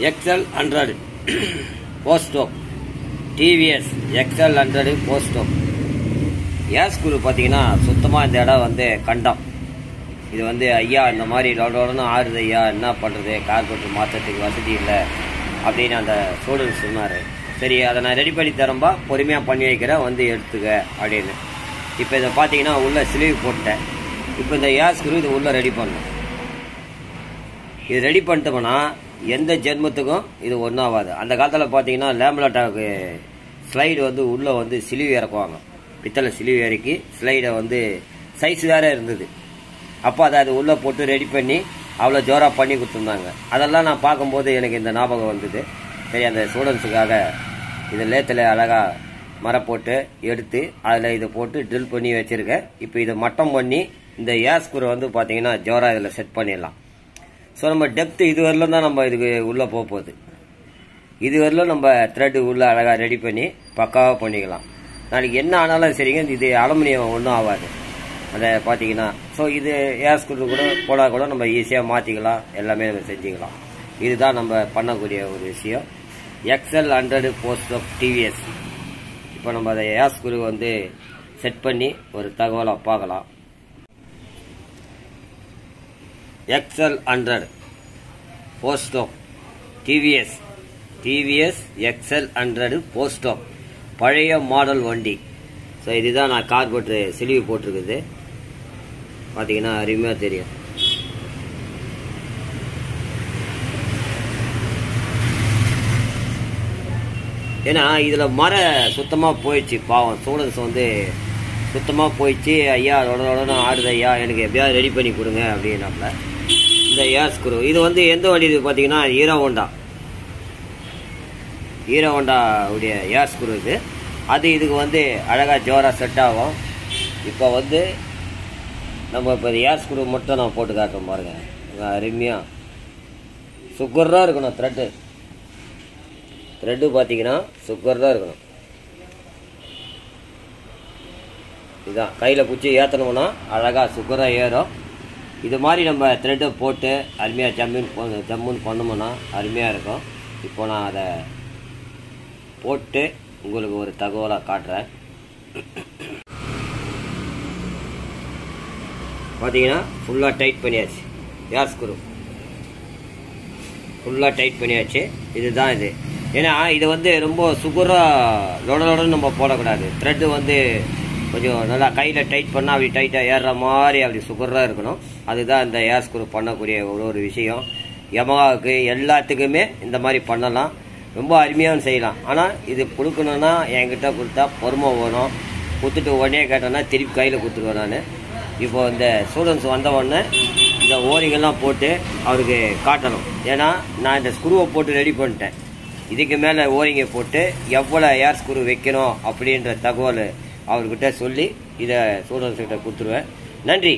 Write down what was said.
XL100 post stroke, TVS XL100 post stroke. Air screw பார்த்தீங்கன்னா சுத்தமாக இந்த இடம் வந்து கண்டம். இது வந்து ஐயா இந்த மாதிரி லோடோடனு ஆடுது ஐயா, என்ன பண்ணுறது, கார்பரேட்டர் மாற்றத்துக்கு வசதி இல்லை அப்படின்னு அந்த ஸ்டூடெண்ட் சொன்னார். சரி, அதை நான் ரெடி பண்ணி தரம்பா, பொறுமையாக பண்ணி வைக்கிறேன், வந்து எடுத்துக்க அப்படின்னு. இப்போ இதை பார்த்தீங்கன்னா உள்ளே ஸ்லீவ் போட்டேன். இப்போ இந்த ஏர் ஸ்க்ரூ இது உள்ளே ரெடி பண்ணணும். இது ரெடி பண்ணிட்டோம்னா எந்த ஜென்மத்துக்கும் இது ஒன்றாகாது. அந்த காலத்தில் பார்த்தீங்கன்னா லேம்ப்லாட்டாவுக்கு ஸ்லைடு வந்து உள்ளே வந்து சிலிவு இறக்குவாங்க. பித்தளை சிலிவு இறக்கி ஸ்லைடை வந்து சைஸ் வேறு இருந்தது. அப்போ அதை அது உள்ளே போட்டு ரெடி பண்ணி அவ்வளோ ஜோராக பண்ணி கொடுத்துருந்தாங்க. அதெல்லாம் நான் பார்க்கும்போது எனக்கு இந்த ஞாபகம் வந்தது. சரி, அந்த ஸ்டூடெண்ட்ஸுக்காக இதை லேத்தில் அழகாக மரம் போட்டு எடுத்து அதில் இதை போட்டு ட்ரில் பண்ணி வச்சுருக்கேன். இப்போ இதை மட்டம் பண்ணி இந்த ஏர் ஸ்க்ரூ வந்து பார்த்தீங்கன்னா ஜோராக இதில் செட் பண்ணிடலாம். ஸோ நம்ம டெப்த்து இது வரலும் தான் நம்ம இதுக்கு உள்ளே போகுது. இது வரலும் நம்ம த்ரெட்டு உள்ளே அழகாக ரெடி பண்ணி பக்காவாக பண்ணிக்கலாம். நாளைக்கு என்ன ஆனாலும் சரிங்க, இது அலுமினியம் ஒன்றும் ஆகாது அதை பார்த்தீங்கன்னா. ஸோ இது ஏர் ஸ்க்ரூ கூட போனால் கூட நம்ம ஈஸியாக மாற்றிக்கலாம், எல்லாமே நம்ம செஞ்சுக்கலாம். இதுதான் நம்ம பண்ணக்கூடிய ஒரு விஷயம். XL100 post stroke TVS. இப்போ நம்ம அதை ஏர் ஸ்க்ரூ வந்து செட் பண்ணி ஒரு தகவலாக பார்க்கலாம். XL100 post stroke TVS XL100 post stroke பழைய மாடல் வண்டி. ஸோ இதுதான் நான் கார்பரேட்டர் சிலிவு போட்டிருக்குது. பார்த்தீங்கன்னா அருமையாக தெரியும். ஏன்னா இதில் மரம் சுத்தமாக போயிடுச்சு. பாவம் ஸ்டூடெண்ட்ஸ் வந்து சுத்தமாக போயிடுச்சு. ஐயா உடனே ஆடுது ஐயா, எனக்கு எப்படியாவது ரெடி பண்ணி கொடுங்க அப்படின்னாப்புல. இந்த ஏர் ஸ்க்ரூ இது வந்து எந்த வண்டி இது பார்த்தீங்கன்னா ஹீரோ ஹோண்டா உடைய ஏர் ஸ்க்ரூ இது. அது இதுக்கு வந்து அழகாக ஜோராக செட் ஆகும். இப்போ வந்து நம்ம இப்போ ஏர் ஸ்க்ரூ மட்டும் நான் போட்டு காட்டுறோம் பாருங்க. அருமையாக சுகராக இருக்கணும். த்ரெட்டு பார்த்தீங்கன்னா சுகராக இருக்கணும். இதுதான் கையில் குச்சி ஏற்றணும்னா அழகாக சுகராக ஏறும். இது மாதிரி நம்ம த்ரெட்டை போட்டு அருமையாக ஜம்முன்னு பண்ணோம்னா அருமையாக இருக்கும். இப்போ நான் அதை போட்டு உங்களுக்கு ஒரு தகவலாக காட்டுறேன். பார்த்தீங்கன்னா ஃபுல்லாக டைட் பண்ணியாச்சு. ஏர் ஸ்க்ரூ ஃபுல்லாக டைட் பண்ணியாச்சு. இதுதான் இது. ஏன்னா இது வந்து ரொம்ப சுகராக லொடன்னு நம்ம போடக்கூடாது. த்ரெட்டு வந்து கொஞ்சம் நல்லா கையில் டைட் பண்ணால் அப்படி டைட்டாக ஏறுற மாதிரி அப்படி சுகராக இருக்கணும். அதுதான் இந்த ஏர் ஸ்க்ரூ பண்ணக்கூடிய ஒரு விஷயம். யமகாவுக்கு எல்லாத்துக்குமே இந்த மாதிரி பண்ணலாம், ரொம்ப அருமையாகவும் செய்யலாம். ஆனால் இது கொடுக்கணுன்னா என்கிட்ட கொடுத்தா பொறுமை வேணும். கொடுத்துட்டு உடனே கேட்டோன்னா திருப்பி கையில் கொடுத்துருவேன் நான். இப்போ இந்த ஸ்டூடெண்ட்ஸ் வந்த உடனே இந்த ஓரிங்கெல்லாம் போட்டு அவருக்கு காட்டணும். ஏன்னா நான் இந்த ஸ்க்ரூவை போட்டு ரெடி பண்ணிட்டேன். இதுக்கு மேலே ஓரிங்கை போட்டு எவ்வளோ ஏர் ஸ்க்ரூ வைக்கணும் அப்படின்ற தகவல் அவர்கிட்ட சொல்லி இதை ஸ்டூடெண்ட்ஸ்கிட்ட கொடுத்துருவேன். நன்றி.